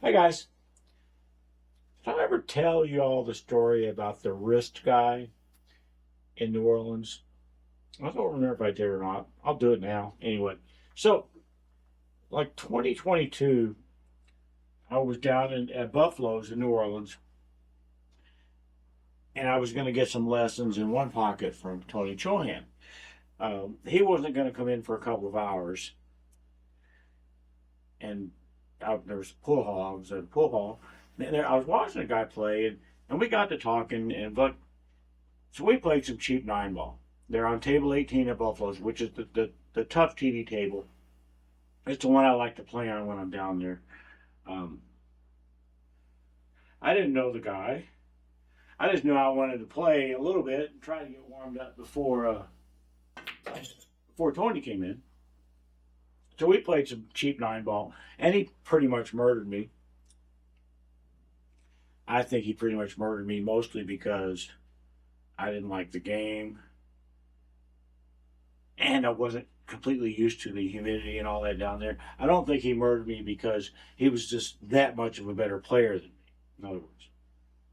Hi guys. Did I ever tell you all the story about the wrist guy in New Orleans? I don't remember if I did or not. I'll do it now. Anyway, so like 2022, I was down at Buffalo's in New Orleans, and I was going to get some lessons in one pocket from Tony Chohan. He wasn't going to come in for a couple of hours, and there was a pool hall. I was at a pool hall, and I was watching a guy play, and we got to talking, so we played some cheap 9-ball. They're on table 18 at Buffalo's, which is the tough TV table. It's the one I like to play on when I'm down there. I didn't know the guy. I just knew I wanted to play a little bit and try to get warmed up before Tony came in. So we played some cheap 9-ball, and he pretty much murdered me. I think he pretty much murdered me mostly because I didn't like the game, and I wasn't completely used to the humidity and all that down there. I don't think he murdered me because he was just that much of a better player than me, in other words.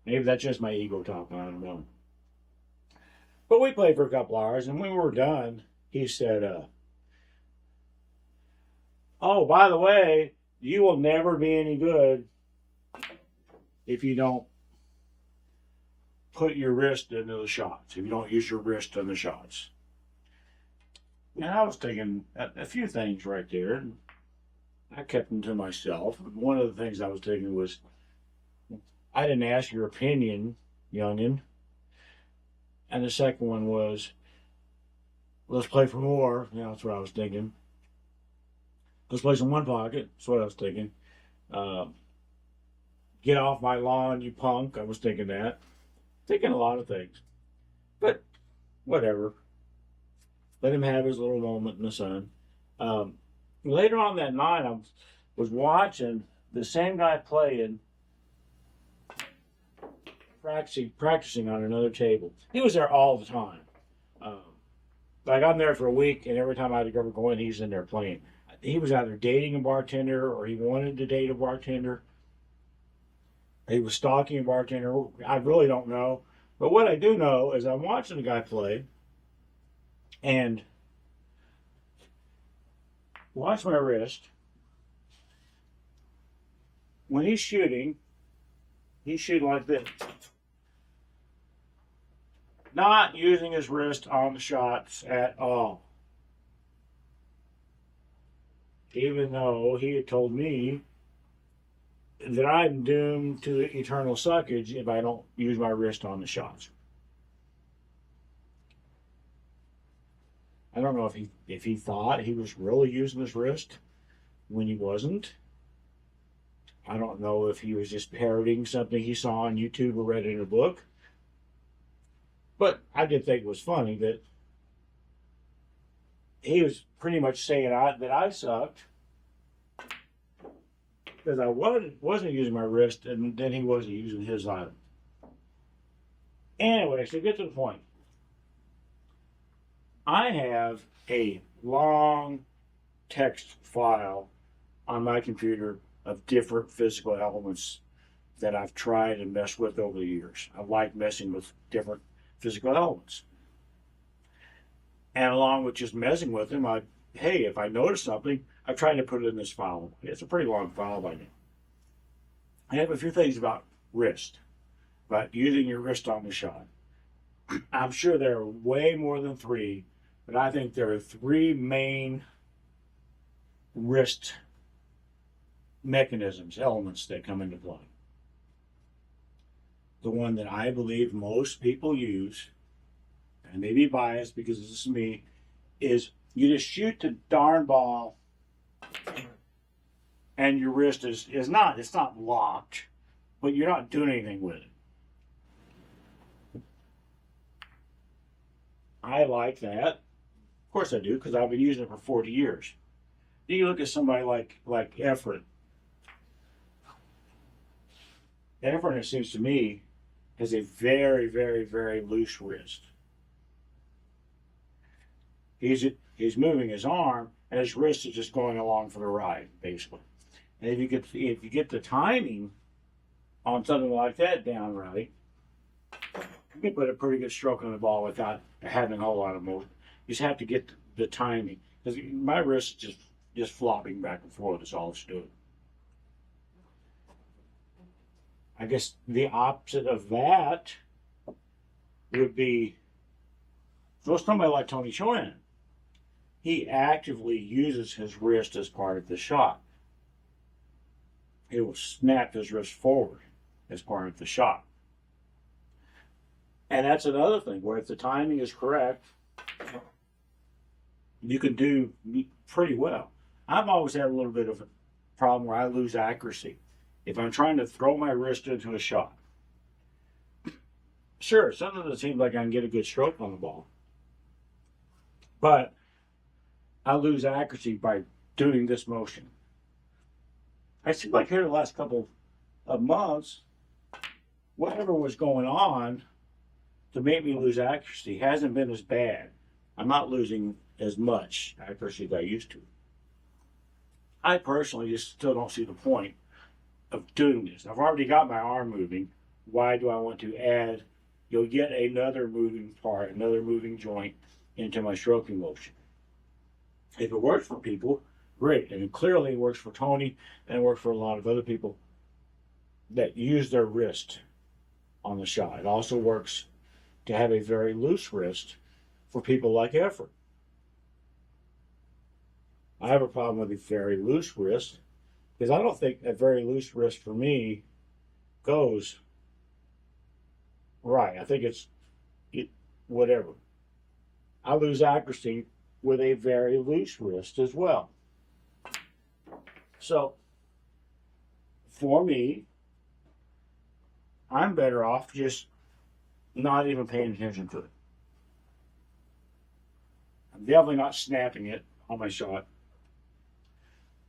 Maybe that's just my ego talking, I don't know. But we played for a couple hours, and when we were done, he said, oh, by the way, you will never be any good if you don't put your wrist into the shots, if you don't use your wrist on the shots. And I was thinking a few things right there, and I kept them to myself. One of the things I was thinking was, I didn't ask your opinion, youngin'. And the second one was, let's play for more. That's what I was thinking. Let's play some one pocket. That's what I was thinking. Get off my lawn, you punk. I was thinking that. Thinking a lot of things. But whatever. Let him have his little moment in the sun. Later on that night, I was watching the same guy playing, practicing on another table. He was there all the time. Like I'm there for a week, and every time I'd ever go in, he's in there playing. He was either dating a bartender or he wanted to date a bartender. He was stalking a bartender. I really don't know. But what I do know is I'm watching the guy play and watch my wrist. When he's shooting like this. Not using his wrist on the shots at all. Even though he had told me that I'm doomed to eternal suckage if I don't use my wrist on the shots. I don't know if he thought he was really using his wrist when he wasn't. I don't know if he was just parroting something he saw on YouTube or read in a book. But I did think it was funny that he was pretty much saying that I sucked because I wasn't using my wrist, and then he wasn't using his either. Anyway, so get to the point. I have a long text file on my computer of different physical elements that I've tried and messed with over the years. I like messing with different physical elements. And along with just messing with them, if I notice something, I try to put it in this file. It's a pretty long file by now. I have a few things about wrist, about using your wrist on the shot. I'm sure there are way more than 3, but I think there are 3 main wrist mechanisms, elements that come into play. The one that I believe most people use, and may be biased because this is me, is you just shoot the darn ball and your wrist it's not locked, but you're not doing anything with it. I like that. Of course I do, because I've been using it for 40 years. Then you look at somebody like Efren. Efren, it seems to me, has a very, very, very loose wrist. He's moving his arm, and his wrist is just going along for the ride, basically. And if you get the timing on something like that down right, you can put a pretty good stroke on the ball without having a whole lot of motion. You just have to get the timing. Because my wrist is just flopping back and forth is all it's doing. I guess the opposite of that would be, so somebody like Tony Choyan. He actively uses his wrist as part of the shot. He will snap his wrist forward as part of the shot. And that's another thing, where if the timing is correct, you can do pretty well. I've always had a little bit of a problem where I lose accuracy. If I'm trying to throw my wrist into a shot, sure, sometimes it seems like I can get a good stroke on the ball, but I lose accuracy by doing this motion. I seem like here the last couple of months, whatever was going on to make me lose accuracy hasn't been as bad. I'm not losing as much accuracy as I used to. I personally just still don't see the point of doing this. I've already got my arm moving. Why do I want to add yet another moving part, another moving joint into my stroking motion? If it works for people, great. And clearly it works for Tony, and it works for a lot of other people that use their wrist on the shot. It also works to have a very loose wrist for people like effort. I have a problem with a very loose wrist because I don't think a very loose wrist for me goes right. I think it's whatever. I lose accuracy with a very loose wrist as well. So, for me, I'm better off just not even paying attention to it. I'm definitely not snapping it on my shot.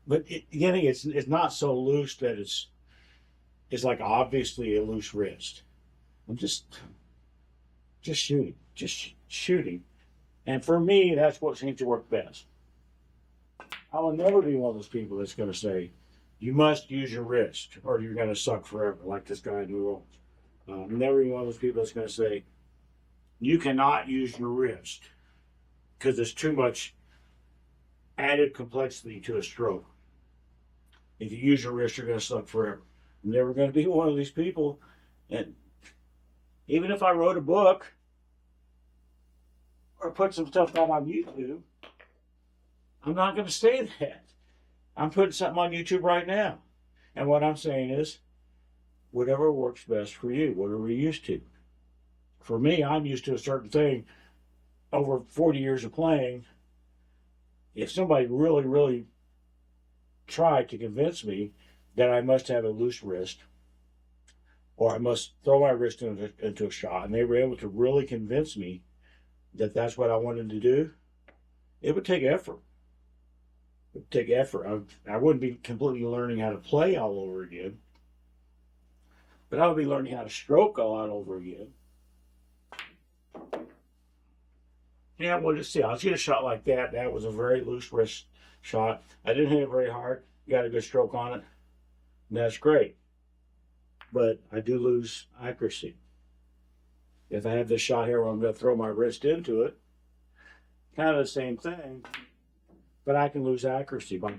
But it's not so loose that it's like obviously a loose wrist. I'm just shooting. And for me, that's what seems to work best. I will never be one of those people that's going to say, you must use your wrist or you're going to suck forever, like this guy in New Orleans. I'm never be one of those people that's going to say, you cannot use your wrist because there's too much added complexity to a stroke. If you use your wrist, you're going to suck forever. I'm never going to be one of these people. And even if I wrote a book or put some stuff out on YouTube, I'm not going to say that. I'm putting something on YouTube right now. And what I'm saying is, whatever works best for you, whatever you're used to. For me, I'm used to a certain thing. Over 40 years of playing, if somebody really, really tried to convince me that I must have a loose wrist or I must throw my wrist into a shot, and they were able to really convince me that that's what I wanted to do, it would take effort. It would take effort. I wouldn't be completely learning how to play all over again, but I would be learning how to stroke all over again. Yeah, we'll just see. I'll get a shot like that. That was a very loose wrist shot. I didn't hit it very hard. Got a good stroke on it. And that's great. But I do lose accuracy. If I have this shot here where I'm going to throw my wrist into it, kind of the same thing, but I can lose accuracy. But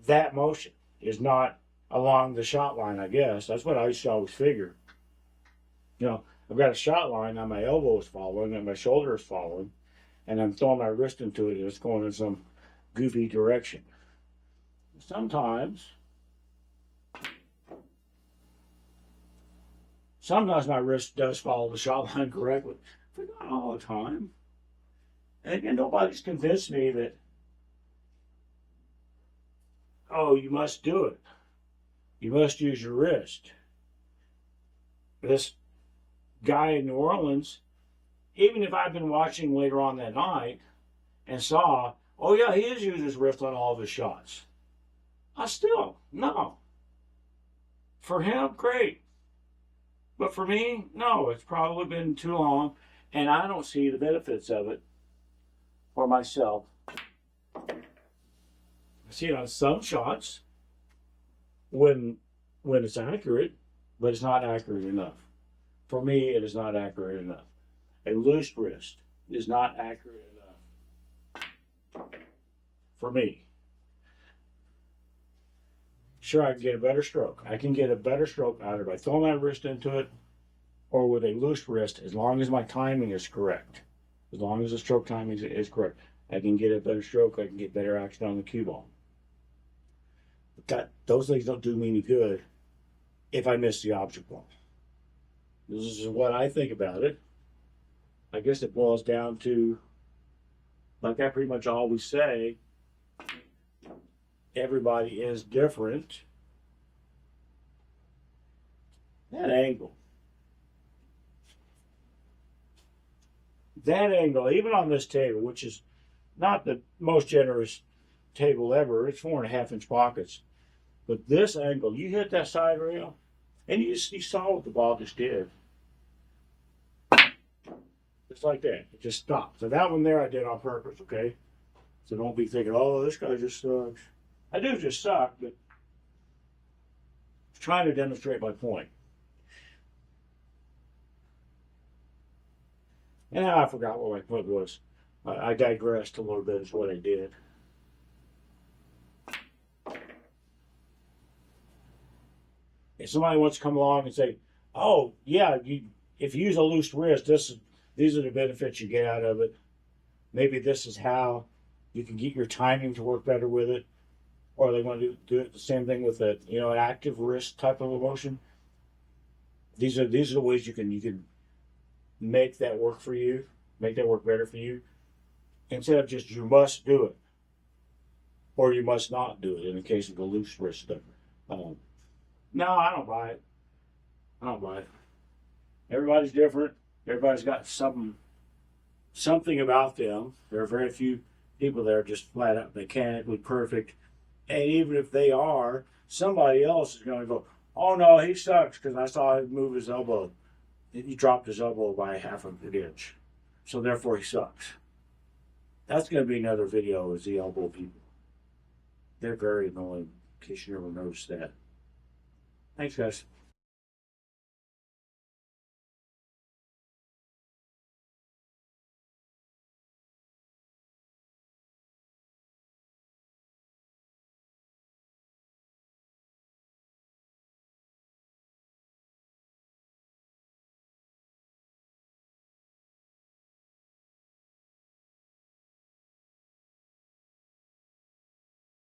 that motion is not along the shot line, I guess. That's what I used to always figure. I've got a shot line and my elbow is following and my shoulder is following, and I'm throwing my wrist into it and it's going in some goofy direction. Sometimes my wrist does follow the shot line correctly, but not all the time. And nobody's convinced me that, oh, you must do it. You must use your wrist. This guy in New Orleans, even if I've been watching later on that night and saw, oh yeah, he is using his wrist on all of his shots, I still, no. For him, great. But for me, no, it's probably been too long, and I don't see the benefits of it for myself. see it on some shots when it's accurate, but it's not accurate enough. For me, it is not accurate enough. A loose wrist is not accurate enough for me. Sure, I can get a better stroke. I can get a better stroke either by throwing my wrist into it or with a loose wrist, as long as my timing is correct. As long as the stroke timing is correct, I can get a better stroke. I can get better action on the cue ball. But those things don't do me any good if I miss the object ball. This is what I think about it. I guess it boils down to, like I pretty much always say, everybody is different. That angle, even on this table, which is not the most generous table ever, it's 4.5-inch pockets. But this angle, you hit that side rail, and you saw what the ball just did. Just like that. It just stopped. So that one there I did on purpose, okay? So don't be thinking, oh, this guy just sucks. I do just suck, but I'm trying to demonstrate my point. And I forgot what my point was. I digressed a little bit is what I did. If somebody wants to come along and say, oh, yeah, if you use a loose wrist, these are the benefits you get out of it. Maybe this is how you can get your timing to work better with it. Or they want to do it the same thing with an active wrist type of a motion. These are the ways you can make that work for you, make that work better for you, instead of just you must do it or you must not do it in the case of the loose wrist stuff. No, I don't buy it. I don't buy it. Everybody's different. Everybody's got something about them. There are very few people that are just flat out mechanically perfect. And even if they are, somebody else is going to go, oh no, he sucks because I saw him move his elbow. He dropped his elbow by 1/2 inch. So therefore he sucks. That's going to be another video, is the elbow people. They're very annoying, in case you never noticed that. Thanks, guys.